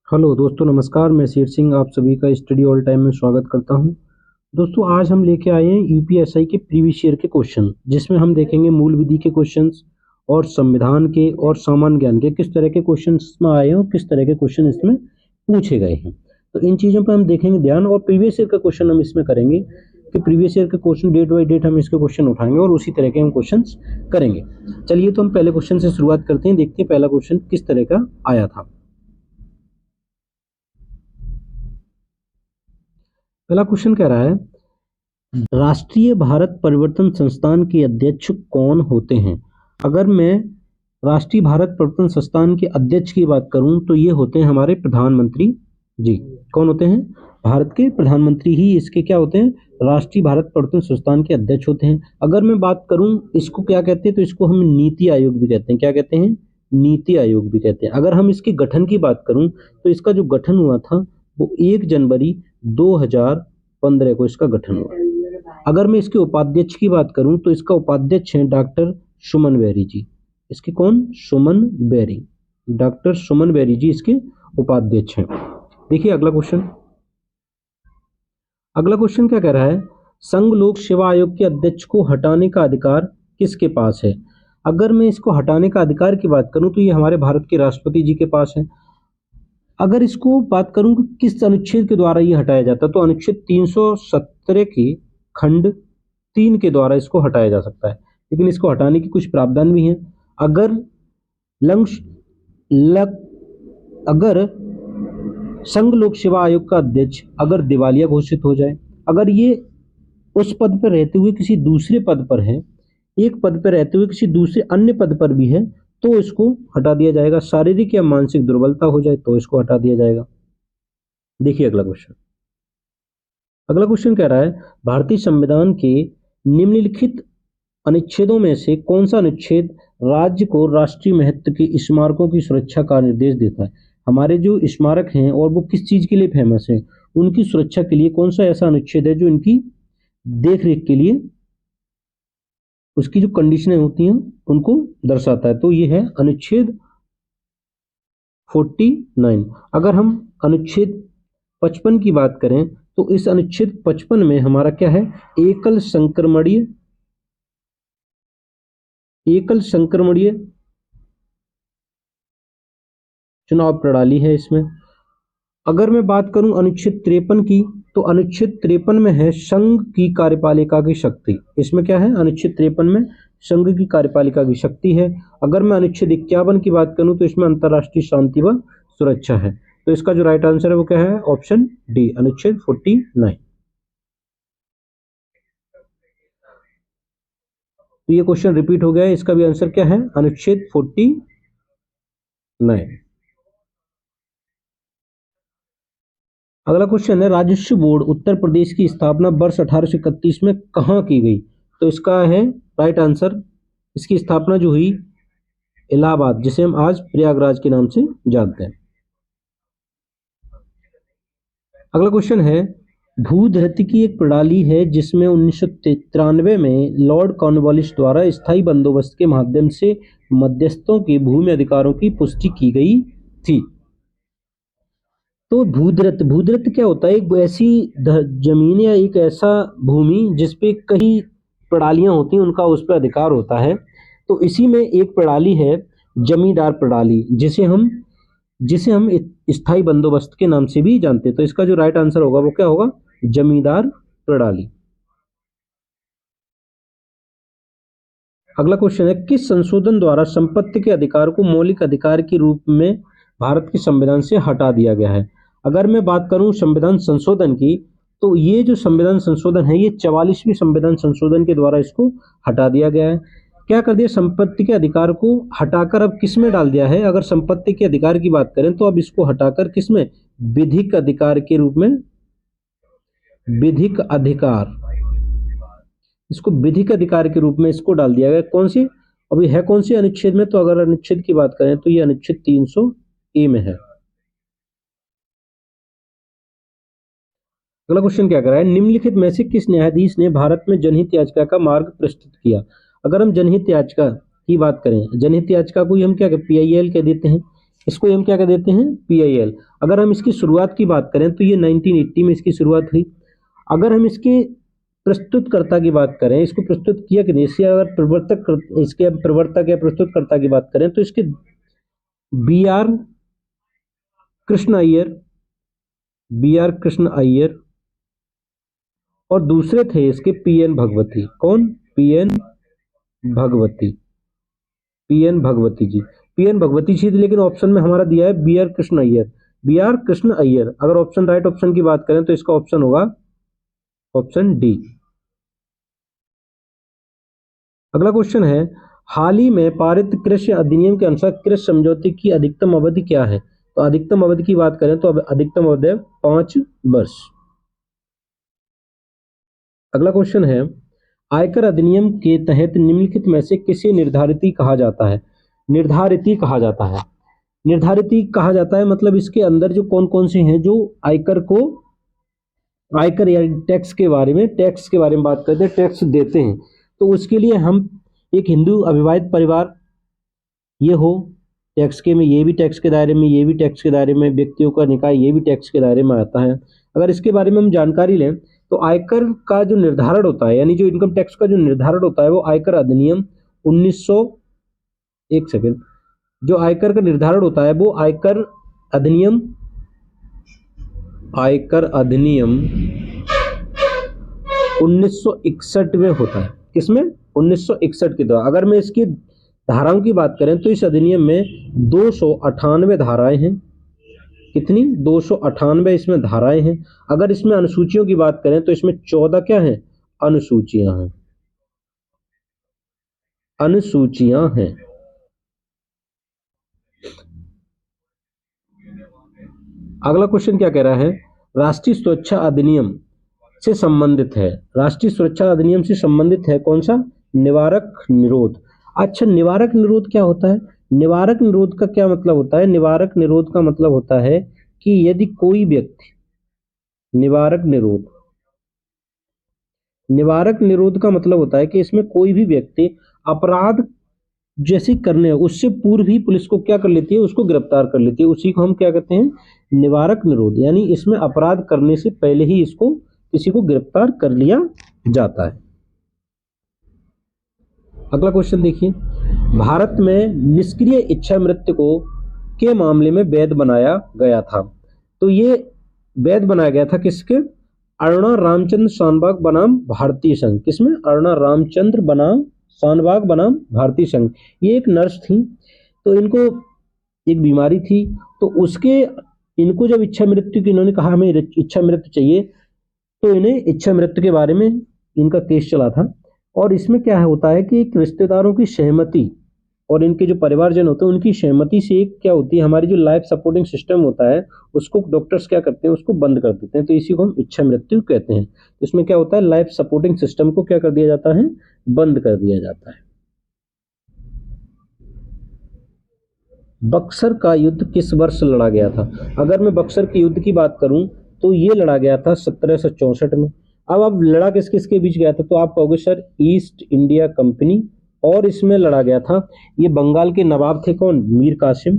Hello दोस्तों, नमस्कार। मैं शेर सिंह आप सभी का स्टडी ऑल टाइम में स्वागत करता हूं। दोस्तों, आज हम लेके आए हैं यूपीएसआई के प्रीवियस ईयर के क्वेश्चन, जिसमें हम देखेंगे मूल विधि के क्वेश्चंस और संविधान के और सामान्य ज्ञान के किस तरह के क्वेश्चन इसमें आए हैं और किस तरह के क्वेश्चन इसमें पूछे गए हैं। तो इन चीज़ों पर हम देखेंगे ध्यान, और प्रीवियस ईयर का क्वेश्चन हम इसमें करेंगे कि प्रीवियस ईयर के क्वेश्चन डेट बाई डेट हम इसके क्वेश्चन उठाएंगे और उसी तरह के हम क्वेश्चन करेंगे। चलिए, तो हम पहले क्वेश्चन से शुरुआत करते हैं, देखते हैं पहला क्वेश्चन किस तरह का आया था। पहला क्वेश्चन कह रहा है, राष्ट्रीय भारत परिवर्तन संस्थान के अध्यक्ष कौन होते हैं। अगर मैं राष्ट्रीय भारत परिवर्तन संस्थान के अध्यक्ष की बात करूं तो ये होते हैं हमारे प्रधानमंत्री जी। कौन होते हैं? भारत के प्रधानमंत्री ही इसके क्या होते हैं? राष्ट्रीय भारत परिवर्तन संस्थान के अध्यक्ष होते हैं। अगर मैं बात करूं इसको क्या कहते हैं, तो इसको हम नीति आयोग भी कहते हैं। क्या कहते हैं? नीति आयोग भी कहते हैं। अगर हम इसके गठन की बात करूं तो इसका जो गठन हुआ था वो 1 जनवरी 2015 को इसका गठन हुआ। अगर मैं इसके उपाध्यक्ष की बात करूं तो इसका उपाध्यक्ष हैं डॉक्टर सुमन बेरी जी। इसके कौन? सुमन बेरी। डॉक्टर सुमन बेरी जी इसके उपाध्यक्ष हैं। देखिए अगला क्वेश्चन। अगला क्वेश्चन क्या कह रहा है, संघ लोक सेवा आयोग के अध्यक्ष को हटाने का अधिकार किसके पास है। अगर मैं इसको हटाने का अधिकार की बात करूं तो ये हमारे भारत के राष्ट्रपति जी के पास है। अगर इसको बात करूं कि किस अनुच्छेद के द्वारा ये हटाया जाता है, तो अनुच्छेद 317 की खंड 3 के द्वारा इसको हटाया जा सकता है। लेकिन इसको हटाने की कुछ प्रावधान भी हैं। अगर अगर संघ लोक सेवा आयोग का अध्यक्ष अगर दिवालिया घोषित हो जाए, अगर ये उस पद पर रहते हुए किसी दूसरे पद पर है, एक पद पर रहते हुए किसी दूसरे अन्य पद पर भी है, तो इसको हटा दिया जाएगा। शारीरिक या मानसिक दुर्बलता हो जाए तो इसको हटा दिया जाएगा। देखिए अगला क्वेश्चन। अगला क्वेश्चन कह रहा है, भारतीय संविधान के निम्नलिखित अनुच्छेदों में से कौन सा अनुच्छेद राज्य को राष्ट्रीय महत्व के स्मारकों की सुरक्षा का निर्देश देता है। हमारे जो स्मारक हैं और वो किस चीज के लिए फेमस है, उनकी सुरक्षा के लिए कौन सा ऐसा अनुच्छेद है जो इनकी देख रेख के लिए उसकी जो कंडीशनें होती हैं उनको दर्शाता है। तो ये है अनुच्छेद 49। अगर हम अनुच्छेद 55 की बात करें तो इस अनुच्छेद 55 में हमारा क्या है, एकल संक्रमणीय चुनाव प्रणाली है इसमें। अगर मैं बात करूं अनुच्छेद 53 की, तो अनुच्छेद 53 में है संघ की कार्यपालिका की शक्ति। इसमें क्या है? अनुच्छेद 53 में संघ की कार्यपालिका की शक्ति है। अगर मैं अनुच्छेद 51 की बात करूं तो इसमें अंतरराष्ट्रीय शांति व सुरक्षा है। तो इसका जो राइट आंसर है वो क्या है? ऑप्शन डी, अनुच्छेद 49। तो ये क्वेश्चन रिपीट हो गया है, इसका भी आंसर क्या है? अनुच्छेद 49। अगला क्वेश्चन है, राजस्व बोर्ड उत्तर प्रदेश की स्थापना वर्ष 1831 में कहाँ की गई। तो इसका है राइट आंसर, इसकी स्थापना जो हुई इलाहाबाद, जिसे हम आज प्रयागराज के नाम से जानते हैं। अगला क्वेश्चन है, भूधृति की एक प्रणाली है जिसमें 1993 में लॉर्ड कॉर्नवालिस द्वारा स्थायी बंदोबस्त के माध्यम से मध्यस्थों के भूमि अधिकारों की पुष्टि की गई थी। तो भूधृत क्या होता है? एक ऐसी जमीन या एक ऐसा भूमि जिसपे कई प्रणालियां होती हैं, उनका उस पर अधिकार होता है। तो इसी में एक प्रणाली है जमींदार प्रणाली, जिसे हम स्थायी बंदोबस्त के नाम से भी जानते हैं। तो इसका जो राइट आंसर होगा वो क्या होगा? जमींदार प्रणाली। अगला क्वेश्चन है, किस संशोधन द्वारा संपत्ति के अधिकार को मौलिक अधिकार के रूप में भारत के संविधान से हटा दिया गया है। अगर मैं बात करूं संविधान संशोधन की, तो ये जो संविधान संशोधन है ये 44वें संविधान संशोधन के द्वारा इसको हटा दिया गया है। क्या कर दिया? संपत्ति के अधिकार को हटाकर अब किस में डाल दिया है? अगर संपत्ति के अधिकार की बात करें तो अब इसको हटाकर किस में? विधिक अधिकार के रूप में, विधिक अधिकार, इसको विधिक अधिकार के रूप में इसको डाल दिया गया। कौन सी? अभी है कौन सी अनुच्छेद में? तो अगर अनुच्छेद की बात करें तो ये अनुच्छेद 300A में है। अगला क्वेश्चन क्या कर रहा है, निम्नलिखित में से किस न्यायाधीश ने भारत में जनहित याचिका का मार्ग प्रस्तुत किया। अगर हम जनहित याचिका की बात करें, जनहित याचिका को ही हम क्या PIL कह देते हैं। इसको हम क्या कह देते हैं, PIL। अगर हम इसकी शुरुआत की बात करें तो ये 1980 में इसकी शुरुआत हुई। अगर हम इसके प्रस्तुतकर्ता की बात करें, इसको प्रस्तुत किया कि नहीं, इसके अगर इसके प्रवर्तक या प्रस्तुतकर्ता की बात करें तो इसके BR कृष्ण अय्यर, BR कृष्ण अय्यर, और दूसरे थे इसके PN भगवती। कौन? PN भगवती, PN भगवती जी, PN भगवती जी। लेकिन ऑप्शन में हमारा दिया है BR कृष्ण अय्यर, BR कृष्ण अय्यर। अगर ऑप्शन राइट ऑप्शन की बात करें तो इसका ऑप्शन होगा ऑप्शन डी। अगला क्वेश्चन है, हाल ही में पारित कृषि अधिनियम के अनुसार कृषि समझौते की अधिकतम अवधि क्या है? तो अधिकतम अवधि की बात करें तो अब अधिकतम अवधि है 5 वर्ष। अगला क्वेश्चन है, आयकर अधिनियम के तहत निम्नलिखित में से किसे निर्धारिती कहा जाता है? निर्धारिती कहा जाता है। निर्धारिती कहा जाता है मतलब इसके अंदर जो कौन कौन से हैं जो आयकर या टैक्स के बारे में बात करते हैं, टैक्स देते हैं। तो उसके लिए हम एक हिंदू अविवाहित परिवार ये हो टैक्स के में, ये भी टैक्स के दायरे में, ये भी टैक्स के दायरे में, व्यक्तियों का निकाय ये भी टैक्स के दायरे में आता है। अगर इसके बारे में हम जानकारी लें तो आयकर का जो निर्धारण होता है, यानी जो इनकम टैक्स का जो निर्धारण होता है वो आयकर अधिनियम 1900, एक सेकेंड, जो आयकर का निर्धारण होता है वो आयकर अधिनियम 1961 में होता है। किसमें? 1961 के द्वारा। अगर मैं इसकी धाराओं की बात करें तो इस अधिनियम में 298 धाराएं हैं। कितनी? 298 इसमें धाराएं हैं। अगर इसमें अनुसूचियों की बात करें तो इसमें 14 क्या हैं? अनुसूचियां हैं, अनुसूचियां हैं। अगला क्वेश्चन क्या कह रहा है, राष्ट्रीय सुरक्षा अधिनियम से संबंधित है। राष्ट्रीय सुरक्षा अधिनियम से संबंधित है कौन सा? निवारक निरोध। अच्छा, निवारक निरोध क्या होता है? निवारक निरोध का क्या मतलब होता है? निवारक निरोध का मतलब होता है कि यदि कोई व्यक्ति, निवारक निरोध, निवारक निरोध का मतलब होता है कि इसमें कोई भी व्यक्ति अपराध जैसे करने उससे पूर्व ही पुलिस को क्या कर लेती है? उसको गिरफ्तार कर लेती है। उसी को हम क्या कहते हैं? निवारक निरोध। यानी इसमें अपराध करने से पहले ही इसको किसी को गिरफ्तार कर लिया जाता है। अगला क्वेश्चन देखिए, भारत में निष्क्रिय इच्छा मृत्यु को के मामले में वैध बनाया गया था। तो ये वैध बनाया गया था किसके? अरुणा रामचंद्र शानबाग बनाम भारतीय संघ। किसमें? अरुणा रामचंद्र बनाम शानबाग बनाम भारतीय संघ। ये एक नर्स थी, तो इनको एक बीमारी थी, तो उसके इनको जब इच्छा मृत्यु की, इन्होंने कहा हमें इच्छा मृत्यु चाहिए, तो इन्हें इच्छा मृत्यु के बारे में इनका केस चला था। और इसमें क्या होता है कि एक रिश्तेदारों की सहमति और इनके जो परिवारजन होते हैं उनकी सहमति से एक क्या होती है, हमारी जो लाइफ सपोर्टिंग सिस्टम होता है उसको डॉक्टर्स क्या करते हैं? उसको बंद कर देते हैं। तो इसी को हम इच्छा मृत्यु कहते हैं। इसमें क्या होता है? लाइफ सपोर्टिंग सिस्टम को क्या कर दिया जाता है? बंद कर दिया जाता है। बक्सर का युद्ध किस वर्ष लड़ा गया था? अगर मैं बक्सर के युद्ध की बात करूं तो ये लड़ा गया था 1764 में। अब लड़ा किस किस के बीच गया था? तो आप कहोगे सर ईस्ट इंडिया कंपनी, और इसमें लड़ा गया था, ये बंगाल के नवाब थे कौन? मीर कासिम।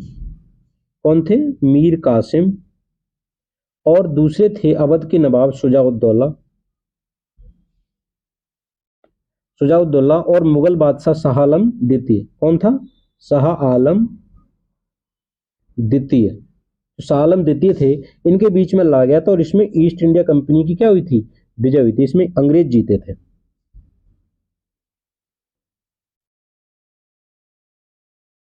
कौन थे? मीर कासिम। और दूसरे थे अवध के नवाब शुजाउद्दौला, शुजाउद्दौला, और मुगल बादशाह शाह आलम द्वितीय। कौन था? शाह आलम द्वितीय। शाह आलम द्वितीय थे, इनके बीच में लड़ा गया था। और इसमें ईस्ट इंडिया कंपनी की क्या हुई थी? विजय हुई थी। इसमें अंग्रेज जीते थे।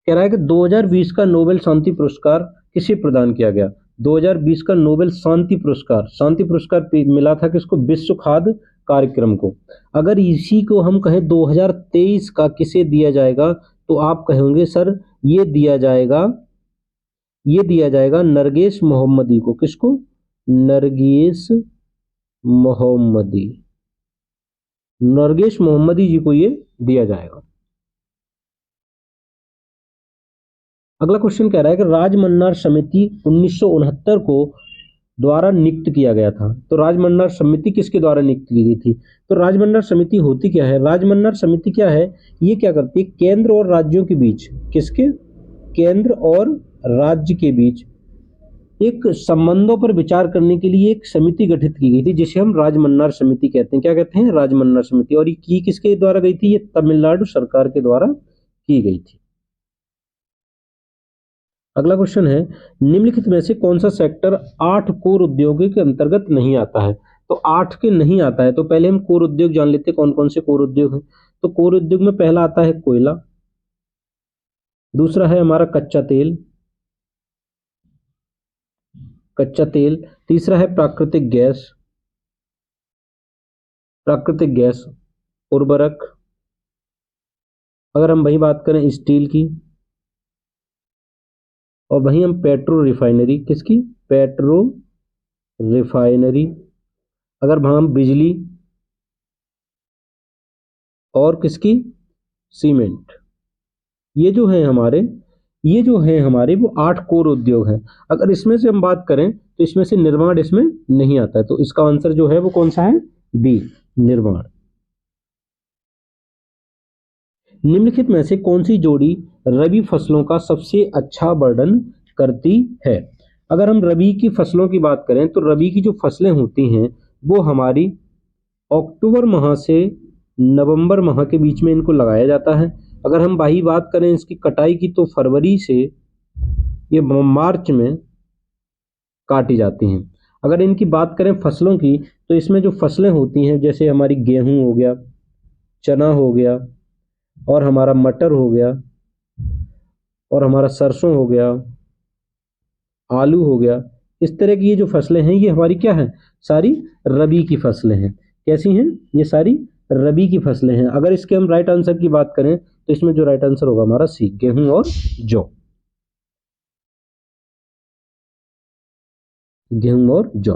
कह रहा है कि 2020 का नोबेल शांति पुरस्कार किसे प्रदान किया गया? 2020 का नोबेल शांति पुरस्कार मिला था किसको? विश्व खाद्य कार्यक्रम को। अगर इसी को हम कहें 2023 का किसे दिया जाएगा, तो आप कहेंगे सर ये दिया जाएगा नरगेस मोहम्मदी को। किसको? नरगेस मोहम्मदी, नरगेस मोहम्मदी जी को ये दिया जाएगा। अगला क्वेश्चन कह रहा है कि राजमन्नार समिति 1969 को द्वारा नियुक्त किया गया था। तो राजमन्नार समिति किसके द्वारा नियुक्त की गई थी? तो राजमन्नार समिति होती क्या है? राजमन्नार समिति क्या है? ये क्या करती है? केंद्र और राज्यों के बीच, किसके? केंद्र और राज्य के बीच एक संबंधों पर विचार करने के लिए एक समिति गठित की गई थी, जिसे हम राजमन्नार समिति कहते हैं। क्या कहते हैं? राजमन्नार समिति। और ये की किसके द्वारा गई थी? ये तमिलनाडु सरकार के द्वारा की गई थी। अगला क्वेश्चन है, निम्नलिखित में से कौन सा सेक्टर 8 कोर उद्योगों के अंतर्गत नहीं आता है? तो 8 के नहीं आता है, तो पहले हम कोर उद्योग जान लेते हैं कौन कौन से कोर उद्योग हैं। तो कोर उद्योग में पहला आता है कोयला, दूसरा है हमारा कच्चा तेल, तीसरा है प्राकृतिक गैस, उर्वरक, अगर हम वही बात करें स्टील की, और वहीं हम पेट्रो रिफाइनरी, किसकी? पेट्रो रिफाइनरी, अगर हम बिजली, और किसकी? सीमेंट। ये जो है हमारे वो 8 कोर उद्योग हैं। अगर इसमें से हम बात करें तो इसमें से निर्माण इसमें नहीं आता है, तो इसका आंसर जो है वो कौन सा है? बी, निर्माण। निम्नलिखित में से कौन सी जोड़ी रबी फसलों का सबसे अच्छा वर्णन करती है? अगर हम रबी की फसलों की बात करें तो रबी की जो फसलें होती हैं वो हमारी अक्टूबर माह से नवंबर माह के बीच में इनको लगाया जाता है। अगर हम वही बात करें इसकी कटाई की तो फरवरी से ये मार्च में काटी जाती हैं। अगर इनकी बात करें फसलों की तो इसमें जो फसलें होती हैं जैसे हमारी गेहूं हो गया, चना हो गया, और हमारा मटर हो गया, और हमारा सरसों हो गया, आलू हो गया, इस तरह की ये जो फसलें हैं ये हमारी क्या है? सारी रबी की फसलें हैं। कैसी हैं? ये सारी रबी की फसलें हैं। अगर इसके हम राइट आंसर की बात करें तो इसमें जो राइट आंसर होगा हमारा सी, गेहूं और जौ। गेहूं और जौ।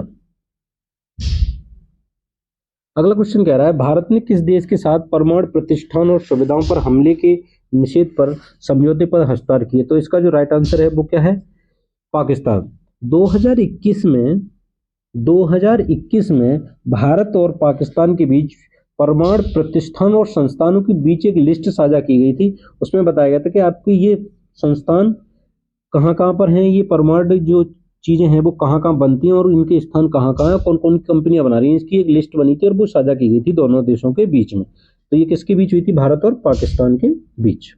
अगला क्वेश्चन कह रहा है, भारत ने किस देश के साथ परमाणु प्रतिष्ठान और सुविधाओं पर हमले के निषेध पर समझौते पर हस्ताक्षर किए? तो इसका जो राइट आंसर है वो क्या है? पाकिस्तान। 2021 में भारत और पाकिस्तान के बीच परमाणु प्रतिष्ठान और संस्थानों के बीच एक लिस्ट साझा की गई थी। उसमें बताया गया था कि आपके ये संस्थान कहाँ कहाँ पर हैं, ये परमाणु जो चीजें हैं वो कहाँ कहाँ बनती हैं और इनके स्थान कहाँ कहाँ हैं, कौन कौन कंपनियां बना रही हैं, इसकी एक लिस्ट बनी थी और वो साझा की गई थी दोनों देशों के बीच में। तो ये किसके बीच हुई थी? भारत और पाकिस्तान के बीच।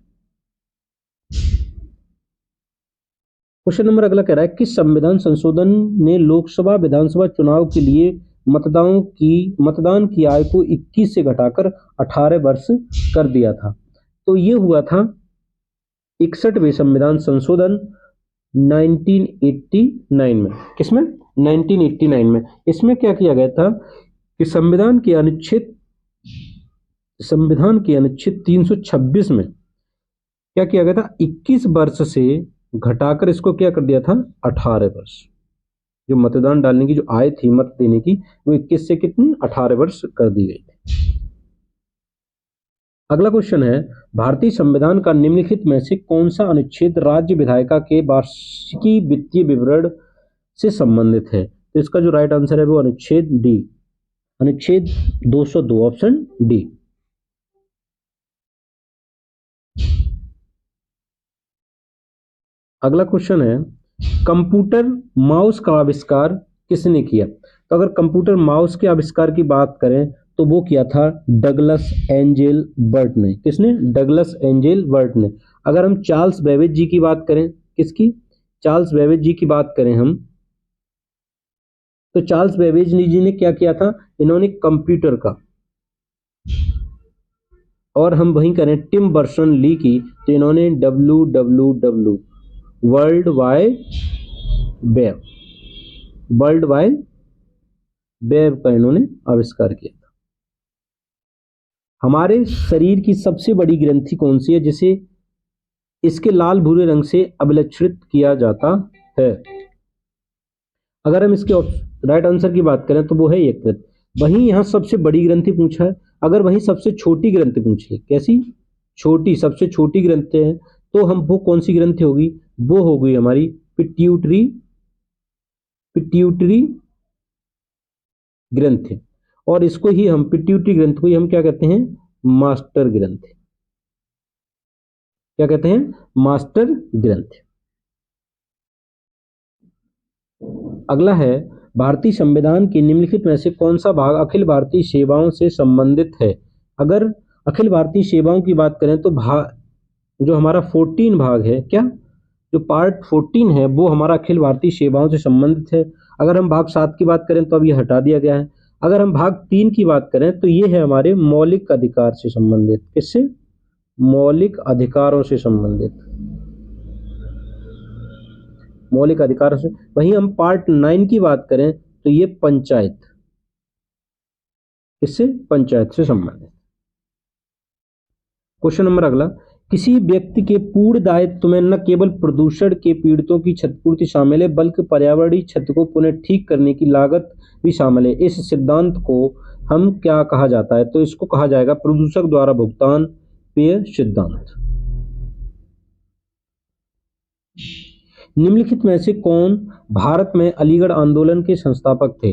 क्वेश्चन नंबर अगला कह रहा है, किस संविधान संशोधन ने लोकसभा विधानसभा चुनाव के लिए मतदान की आयु को 21 से घटाकर 18 वर्ष कर दिया था? तो ये हुआ था 61वें संविधान संशोधन 1989 में। किसमें? 1989 में। इसमें क्या किया गया था कि संविधान के अनुच्छेद 326 में क्या किया गया था? 21 वर्ष से घटाकर इसको क्या कर दिया था? 18 वर्ष। जो मतदान डालने की जो आय थी मत देने की वो 21 से कितनी? 18 वर्ष कर दी गई थी। अगला क्वेश्चन है, भारतीय संविधान का निम्नलिखित में से कौन सा अनुच्छेद राज्य विधायिका के वार्षिकी वित्तीय विवरण से संबंधित है? तो इसका जो राइट आंसर है वो अनुच्छेद डी, अनुच्छेद 202, ऑप्शन डी। अगला क्वेश्चन है, कंप्यूटर माउस का आविष्कार किसने किया? तो अगर कंप्यूटर माउस के आविष्कार की बात करें तो वो किया था डगलस एंजेल बर्ट ने। किसने? डगलस एंजेल बर्ट ने। अगर हम चार्ल्स बेबेज जी की बात करें, किसकी? चार्ल्स बेबेज जी की बात करें हम, तो चार्ल्स बेबेज जी ने क्या किया था? इन्होंने कंप्यूटर का। और हम वहीं करें टिम बर्सन ली की, तो इन्होंने WWW वर्ल्ड वाइड वेब का इन्होंने आविष्कार किया था। हमारे शरीर की सबसे बड़ी ग्रंथि कौन सी है जिसे इसके लाल भूरे रंग से अभिलक्षित किया जाता है? अगर हम इसके राइट आंसर की बात करें तो वो है यकृत। वहीं यहाँ सबसे बड़ी ग्रंथि पूछा है, अगर वहीं सबसे छोटी ग्रंथि पूछ ले, कैसी? छोटी, सबसे छोटी ग्रंथि है तो हम वो कौन सी ग्रंथि होगी? वो होगी हमारी पिट्यूटरी ग्रंथि। और इसको ही हम पिट्यूटरी ग्रंथि को ही हम क्या कहते हैं? मास्टर ग्रंथि। क्या कहते हैं? मास्टर ग्रंथि। अगला है, भारतीय संविधान के निम्नलिखित में से कौन सा भाग अखिल भारतीय सेवाओं से संबंधित है? अगर अखिल भारतीय सेवाओं की बात करें तो जो हमारा 14 भाग है, क्या जो पार्ट 14 है वो हमारा अखिल भारतीय सेवाओं से संबंधित है। अगर हम भाग 7 की बात करें तो अब ये हटा दिया गया है। अगर हम भाग 3 की बात करें तो ये है हमारे मौलिक अधिकार से संबंधित। किससे? मौलिक अधिकारों से संबंधित, मौलिक अधिकारों से। वहीं हम पार्ट 9 की बात करें तो ये पंचायत, इससे पंचायत से संबंधित। क्वेश्चन नंबर अगला, किसी व्यक्ति के पूर्ण दायित्व में न केवल प्रदूषण के पीड़ितों की क्षतिपूर्ति शामिल है बल्कि पर्यावरणीय क्षति को पुनः ठीक करने की लागत भी शामिल है। इस सिद्धांत को हम क्या कहा जाता है? तो इसको कहा जाएगा प्रदूषक द्वारा भुगतान पेय सिद्धांत। निम्नलिखित में से कौन भारत में अलीगढ़ आंदोलन के संस्थापक थे?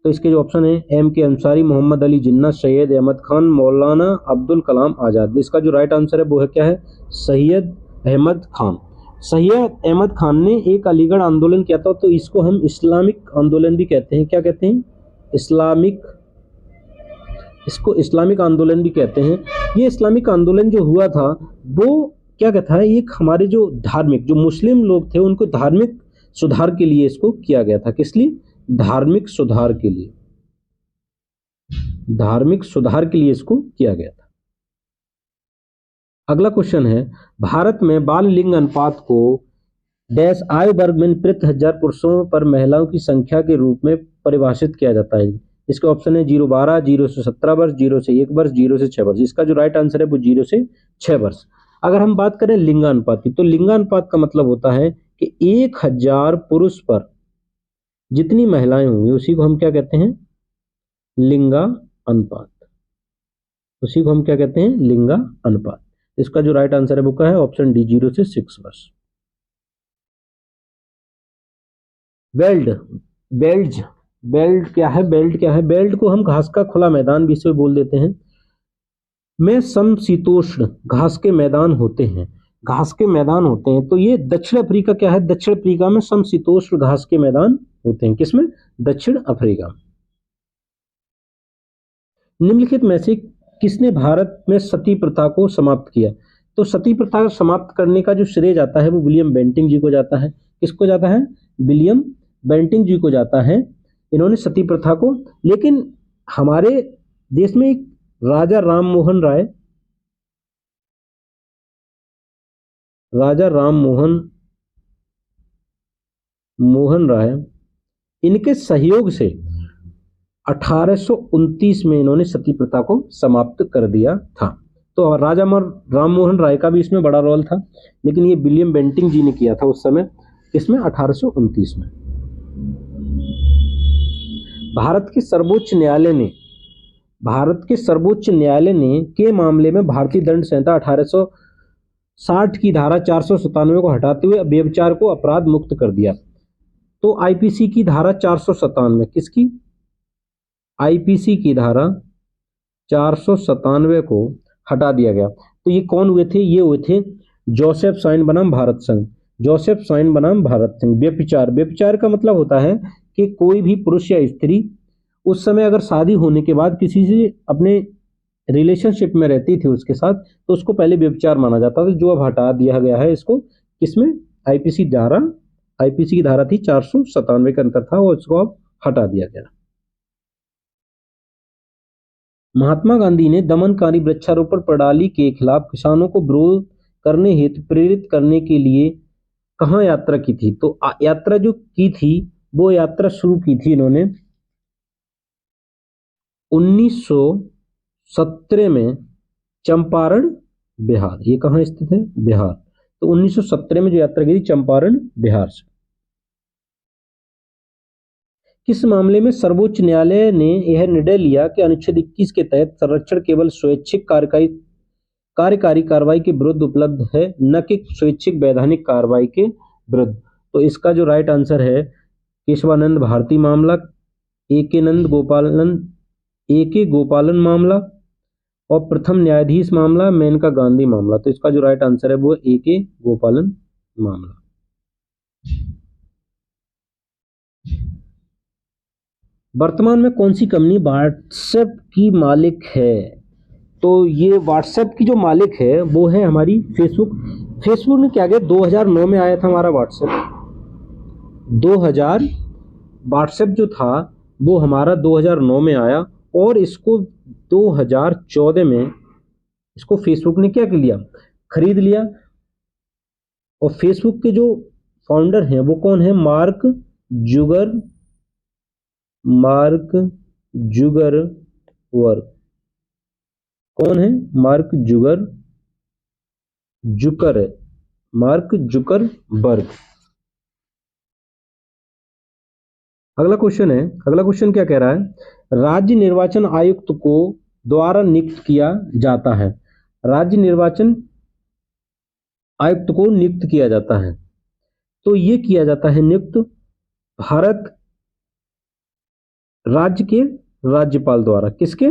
तो इसके जो ऑप्शन है एम के अंसारी, मोहम्मद अली जिन्ना, सैयद अहमद खान, मौलाना अब्दुल कलाम आजाद। इसका जो राइट आंसर है वो है क्या है? सैयद अहमद खान। सैयद अहमद खान ने एक अलीगढ़ आंदोलन किया था, तो इसको हम इस्लामिक आंदोलन भी कहते हैं। क्या कहते हैं? इस्लामिक, इसको इस्लामिक आंदोलन भी कहते हैं। ये इस्लामिक आंदोलन जो हुआ था वो क्या कहता है, एक हमारे जो धार्मिक, जो मुस्लिम लोग थे उनको धार्मिक सुधार के लिए इसको किया गया था। किस लिए? धार्मिक सुधार के लिए, धार्मिक सुधार के लिए इसको किया गया था। अगला क्वेश्चन है, भारत में बाल लिंग अनुपात को डैश आयु वर्ग में प्रति 1000 पुरुषों पर महिलाओं की संख्या के रूप में परिभाषित किया जाता है। इसके ऑप्शन है 0-12, 0 से 17 वर्ष, 0 से 1 वर्ष, 0 से 6 वर्ष। इसका जो राइट आंसर है वो 0 से 6 वर्ष। अगर हम बात करें लिंगानुपात की, तो लिंगानुपात का मतलब होता है कि 1000 पुरुष पर जितनी महिलाएं होंगी उसी को हम क्या कहते हैं? लिंगा अनुपात। उसी को हम क्या कहते हैं? लिंगा अनुपात। इसका जो राइट आंसर है वो क्या है? ऑप्शन डी, 0 से 6 वर्ष। बेल्ट, बेल्ट, बेल्ट क्या है? बेल्ट क्या है? बेल्ट को हम घास का खुला मैदान भी इसे बोल देते हैं। में समशीतोष्ण घास के मैदान होते हैं, घास के मैदान होते हैं। तो ये दक्षिण अफ्रीका क्या है? दक्षिण अफ्रीका में समशीतोष्ण घास के मैदान होते हैं। किसमें? दक्षिण अफ्रीका। निम्नलिखित में से किसने भारत में सती प्रथा को समाप्त किया? तो सती प्रथा को समाप्त करने का जो श्रेय जाता है वो विलियम बेंटिंग जी को जाता है। किसको जाता है? विलियम बेंटिंग जी को जाता है। इन्होंने सती प्रथा को, लेकिन हमारे देश में एक राजा राम मोहन राय, राजा राम मोहन राय, इनके सहयोग से 1829 में इन्होंने सती प्रथा को समाप्त कर दिया था। तो राजा राम मोहन राय का भी इसमें बड़ा रोल था, लेकिन ये विलियम बेंटिंग जी ने किया था उस समय, इसमें 1829 में। भारत के सर्वोच्च न्यायालय ने के मामले में भारतीय दंड संहिता 1860 की धारा 497 को हटाते हुए व्यभिचार को अपराध मुक्त कर दिया। तो आईपीसी की धारा 497, किसकी? आईपीसी की धारा 497 को हटा दिया गया। तो ये कौन हुए थे? ये हुए थे जोसेफ साइन बनाम भारत संघ। जोसेफ साइन बनाम भारत संघ। व्यभिचार, व्यभिचार का मतलब होता है कि कोई भी पुरुष या स्त्री उस समय अगर शादी होने के बाद किसी से अपने रिलेशनशिप में रहती थी उसके साथ, तो उसको पहले व्यभिचार माना जाता था, जो अब हटा दिया गया है इसको। किसमें? आईपीसी की धारा थी 497 के अंतर था, और इसको अब हटा दिया गया। महात्मा गांधी ने दमनकारी वृक्षारोपण प्रणाली के खिलाफ किसानों को विरोध करने हेतु प्रेरित करने के लिए कहाँ यात्रा की थी? तो यात्रा जो की थी वो यात्रा शुरू की थी इन्होंने 1917 में चंपारण बिहार। ये कहाँ स्थित है? बिहार। तो 1917 में जो यात्रा की थी चंपारण बिहार से। किस मामले में सर्वोच्च न्यायालय ने यह निर्णय लिया कि अनुच्छेद 21 के तहत संरक्षण केवल स्वैच्छिक कार्यकारी कार्रवाई के विरुद्ध उपलब्ध है, न कि स्वैच्छिक वैधानिक कार्रवाई के विरुद्ध? तो इसका जो राइट आंसर है केशवानंद भारती मामला, ए के गोपालन मामला, और प्रथम न्यायाधीश मामला, मेनका गांधी मामला। तो इसका जो राइट आंसर है वो ए के गोपालन मामला। वर्तमान में कौन सी कंपनी व्हाट्सएप की मालिक है? तो ये व्हाट्सएप की जो मालिक है वो है हमारी फेसबुक। फेसबुक ने क्या किया, 2009 में आया था हमारा व्हाट्सएप। 2000 व्हाट्सएप जो था वो हमारा 2009 में आया और इसको 2014 में इसको फेसबुक ने क्या कर लिया, खरीद लिया। और फेसबुक के जो फाउंडर हैं वो कौन है, मार्क जुगरवर्ग। कौन है, मार्क जुकरबर्ग। अगला क्वेश्चन क्या कह रहा है, राज्य निर्वाचन आयुक्त को द्वारा नियुक्त किया जाता है। राज्य निर्वाचन आयुक्त को नियुक्त किया जाता है, तो ये किया जाता है नियुक्त भारत राज्य के राज्यपाल द्वारा। किसके,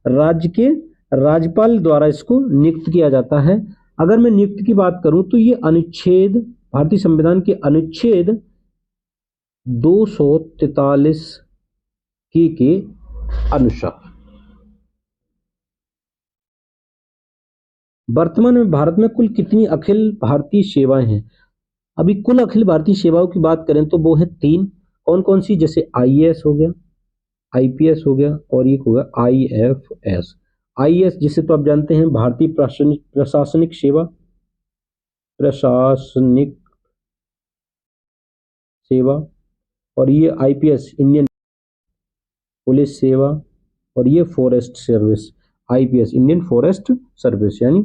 राज्य के राज्यपाल द्वारा इसको नियुक्त किया जाता है। अगर मैं नियुक्त की बात करूं तो ये अनुच्छेद, भारतीय संविधान के अनुच्छेद 243 के अनुसार। वर्तमान में भारत में कुल कितनी अखिल भारतीय सेवाएं हैं? अभी कुल अखिल भारतीय सेवाओं की बात करें तो वो है 3। कौन कौन सी, जैसे आईएएस हो गया, आईपीएस हो गया और एक हो गया आईएफएस। आईएएस जिसे तो आप जानते हैं भारतीय प्रशासनिक सेवा, और ये आईपीएस इंडियन पुलिस सेवा, और ये forest service. IPS Indian forest service यानी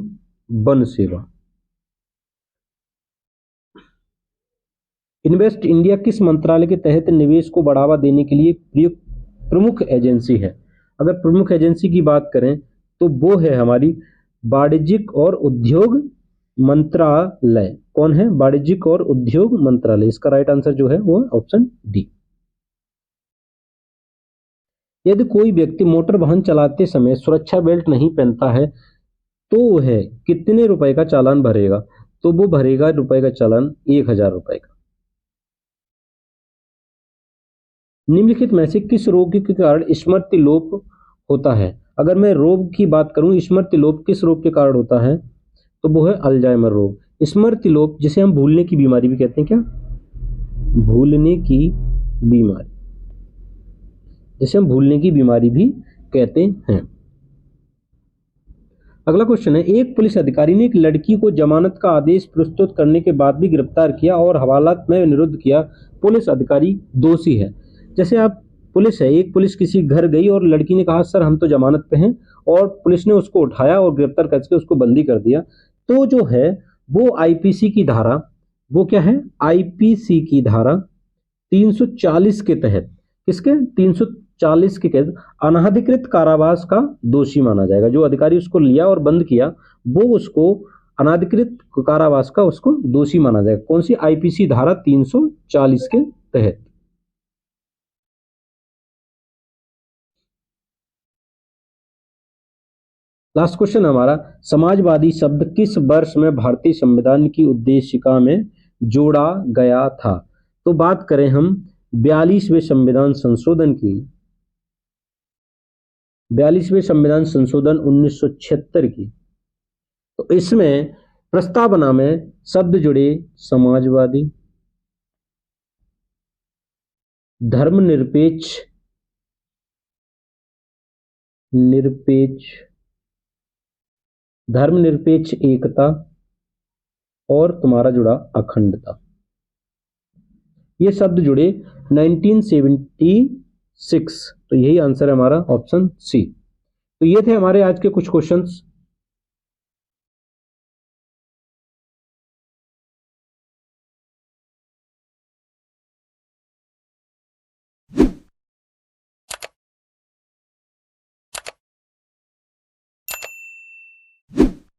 वन सेवा। इन्वेस्ट इंडिया किस मंत्रालय के तहत निवेश को बढ़ावा देने के लिए प्रमुख एजेंसी है? अगर प्रमुख एजेंसी की बात करें तो वो है हमारी वाणिज्यिक और उद्योग मंत्रालय। कौन है, वाणिज्यिक और उद्योग मंत्रालय। इसका राइट आंसर जो है वो ऑप्शन डी। यदि कोई व्यक्ति मोटर वाहन चलाते समय सुरक्षा बेल्ट नहीं पहनता है तो वह कितने रुपए का चालान भरेगा? तो वो भरेगा रुपए का चालान 1000 रुपए का। निम्नलिखित में से किस रोग के कारण स्मृति लोप होता है? अगर मैं रोग की बात करूं, स्मृति लोप किस रोग के कारण होता है तो वो है अल्जाइमर रोग। स्मृति लोप जिसे हम भूलने की बीमारी भी कहते हैं, क्या, भूलने की बीमारी, जिसे हम भूलने की बीमारी भी कहते हैं। अगला क्वेश्चन है, एक पुलिस अधिकारी ने एक लड़की को जमानत का आदेश प्रस्तुत करने के बाद भी गिरफ्तार किया और हवालात में निरुद्ध किया। पुलिस अधिकारी दोषी है। जैसे आप पुलिस है, एक पुलिस किसी घर गई और लड़की ने कहा सर हम तो जमानत पे हैं, और पुलिस ने उसको उठाया और गिरफ्तार करके उसको बंदी कर दिया। तो जो है वो आईपीसी की धारा, वो क्या है, आईपीसी की धारा 340 के तहत, किसके, 340 के तहत अनाधिकृत कारावास का दोषी माना जाएगा। जो अधिकारी उसको लिया और बंद किया वो उसको अनाधिकृत कारावास का उसको दोषी माना जाएगा। कौन सी, आईपीसी धारा 340 के तहत। लास्ट क्वेश्चन हमारा, समाजवादी शब्द किस वर्ष में भारतीय संविधान की उद्देशिका में जोड़ा गया था? तो बात करें हम 42वें संविधान संशोधन की, 42वें संविधान संशोधन 1976 की, तो इसमें प्रस्तावना में शब्द जुड़े समाजवादी, धर्मनिरपेक्ष, धर्मनिरपेक्ष एकता और तुम्हारा जुड़ा अखंडता। ये शब्द जुड़े 1976। तो यही आंसर है हमारा ऑप्शन सी। तो ये थे हमारे आज के कुछ क्वेश्चंस।